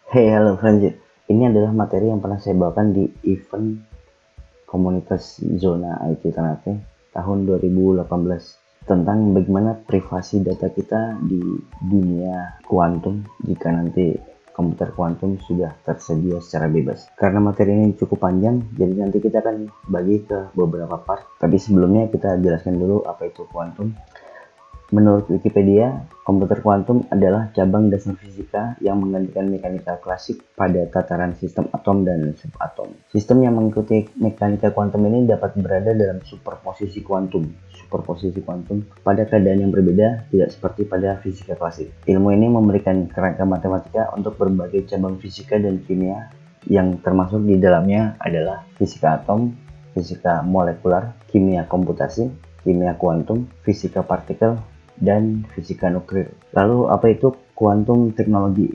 Hey, halo Franjit. Ini adalah materi yang pernah saya bawakan di event komunitas Zona IT Ternate tahun 2018 tentang bagaimana privasi data kita di dunia kuantum jika nanti komputer kuantum sudah tersedia secara bebas. Karena materi ini cukup panjang, jadi nanti kita akan bagi ke beberapa part. Tapi sebelumnya kita jelaskan dulu apa itu kuantum. Menurut Wikipedia, komputer kuantum adalah cabang dasar fisika yang menggantikan mekanika klasik pada tataran sistem atom dan subatom. Sistem yang mengikuti mekanika kuantum ini dapat berada dalam superposisi kuantum. Superposisi kuantum pada keadaan yang berbeda, tidak seperti pada fisika klasik. Ilmu ini memberikan kerangka matematika untuk berbagai cabang fisika dan kimia yang termasuk di dalamnya adalah fisika atom, fisika molekular, kimia komputasi, kimia kuantum, fisika partikel, dan fisika nuklir. Lalu apa itu kuantum teknologi?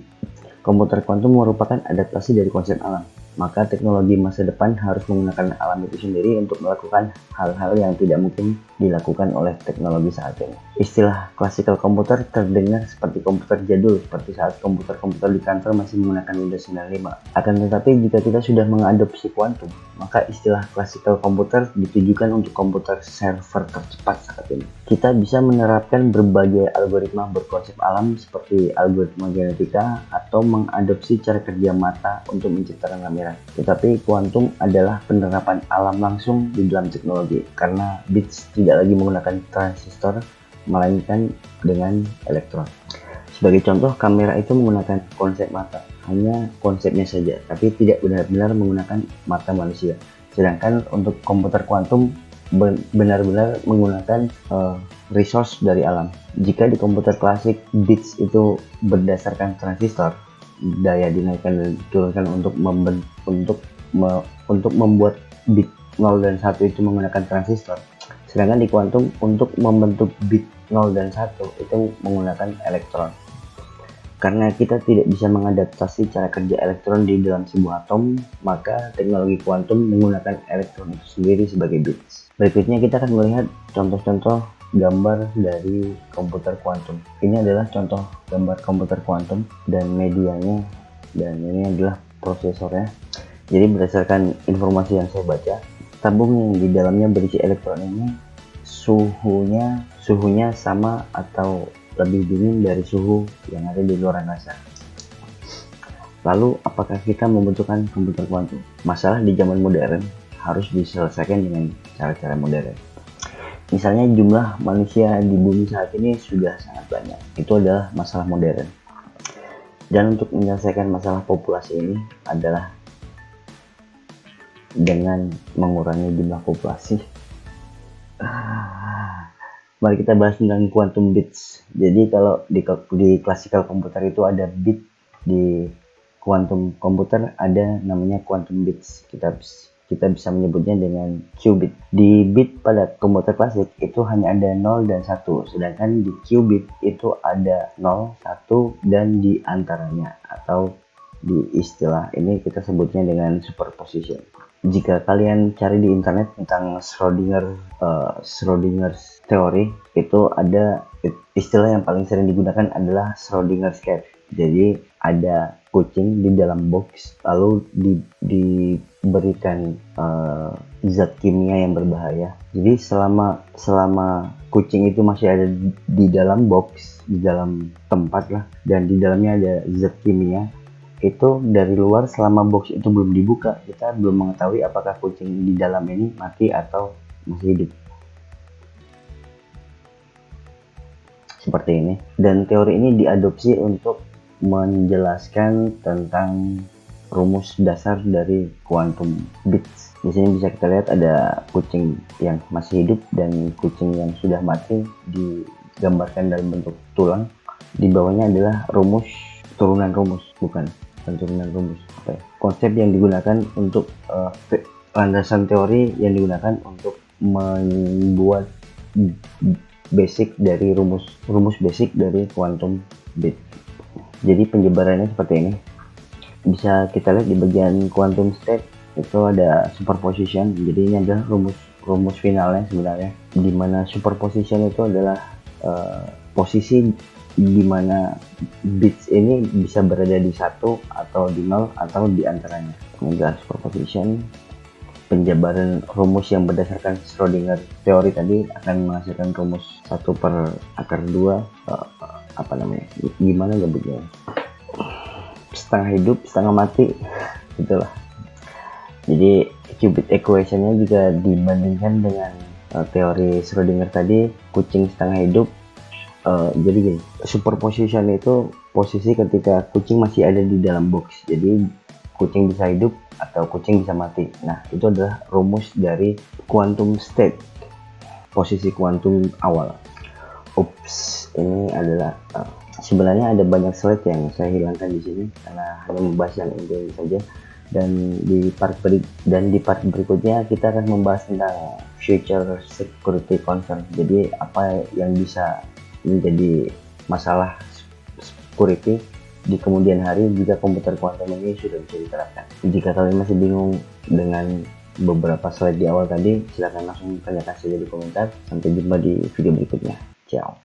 Komputer kuantum merupakan adaptasi dari konsep alam. Maka teknologi masa depan harus menggunakan alam itu sendiri untuk melakukan hal-hal yang tidak mungkin dilakukan oleh teknologi saat ini. Istilah klasikal komputer terdengar seperti komputer jadul, seperti saat komputer-komputer di kantor masih menggunakan Windows 95. Akan tetapi jika kita sudah mengadopsi kuantum, maka istilah klasikal komputer ditujukan untuk komputer server tercepat saat ini. Kita bisa menerapkan berbagai algoritma berkonsep alam seperti algoritma genetika atau mengadopsi cara kerja mata untuk menciptakan kamera. Tetapi kuantum adalah penerapan alam langsung di dalam teknologi karena bits tidak lagi menggunakan transistor melainkan dengan elektron. Sebagai contoh, kamera itu menggunakan konsep mata, hanya konsepnya saja, tapi tidak benar-benar menggunakan mata manusia. Sedangkan untuk komputer kuantum benar-benar menggunakan resource dari alam. Jika di komputer klasik bits itu berdasarkan transistor, daya dinaikkan dan diturunkan untuk membuat bit 0 dan 1 itu menggunakan transistor. Sedangkan di kuantum untuk membentuk bit 0 dan 1 itu menggunakan elektron. Karena kita tidak bisa mengadaptasi cara kerja elektron di dalam sebuah atom, maka teknologi kuantum menggunakan elektron itu sendiri sebagai bits. Berikutnya kita akan melihat contoh-contoh gambar dari komputer kuantum. Ini adalah contoh gambar komputer kuantum dan medianya, dan ini adalah prosesornya. Jadi berdasarkan informasi yang saya baca, tabung yang di dalamnya berisi elektron ini suhunya sama atau lebih dingin dari suhu yang ada di luar angkasa. Lalu apakah kita membutuhkan komputer kuantum? Masalah di zaman modern harus diselesaikan dengan cara-cara modern. Misalnya jumlah manusia di bumi saat ini sudah sangat banyak. Itu adalah masalah modern. Dan untuk menyelesaikan masalah populasi ini adalah dengan mengurangi jumlah populasi. Mari kita bahas tentang quantum bits. Jadi kalau di classical komputer itu ada bit, di quantum komputer ada namanya quantum bits. Kita bisa menyebutnya dengan qubit. Di bit pada komputer klasik itu hanya ada 0 dan 1, sedangkan di qubit itu ada 0, 1 dan di antaranya, atau di istilah ini kita sebutnya dengan superposition. Jika kalian cari di internet tentang Schrodinger's teori, itu ada istilah yang paling sering digunakan adalah Schrodinger's cat. Jadi ada kucing di dalam box, lalu diberikan zat kimia yang berbahaya. Jadi selama kucing itu masih ada di dalam box, di dalam tempat lah, dan di dalamnya ada zat kimia, itu dari luar selama box itu belum dibuka, kita belum mengetahui apakah kucing di dalam ini mati atau masih hidup. Seperti ini. Dan teori ini diadopsi untuk menjelaskan tentang rumus dasar dari quantum bits. Di sini bisa kita lihat ada kucing yang masih hidup dan kucing yang sudah mati digambarkan dalam bentuk tulang. Di bawahnya adalah rumus, turunan rumus, bukan turunan rumus. Konsep yang digunakan untuk landasan teori yang digunakan untuk membuat basic dari rumus basic dari quantum bit. Jadi penyebarannya seperti ini. Bisa kita lihat di bagian quantum state itu ada superposition. Jadi ini adalah rumus finalnya sebenarnya, di mana superposition itu adalah posisi di mana bits ini bisa berada di 1 atau di 0 atau di antaranya. Kemudian superposition, penjabaran rumus yang berdasarkan Schrödinger teori tadi akan menghasilkan rumus 1/2 gimana nyebutnya, setengah hidup setengah mati itulah. Jadi qubit equationnya juga dibandingkan dengan teori Schrödinger tadi, kucing setengah hidup. Jadi gini, superposition itu posisi ketika kucing masih ada di dalam box, jadi kucing bisa hidup atau kucing bisa mati. Nah, itu adalah rumus dari quantum state, posisi kuantum awal. Ups, ini adalah sebenarnya ada banyak slide yang saya hilangkan di sini karena hanya membahas yang inti saja. Dan di part berikutnya kita akan membahas tentang future security concern. Jadi apa yang bisa menjadi masalah security di kemudian hari jika komputer kuantum ini sudah bisa diterapkan. Jika kalian masih bingung dengan beberapa slide di awal tadi, silahkan langsung tanyakan saja di komentar. Sampai jumpa di video berikutnya. Ciao.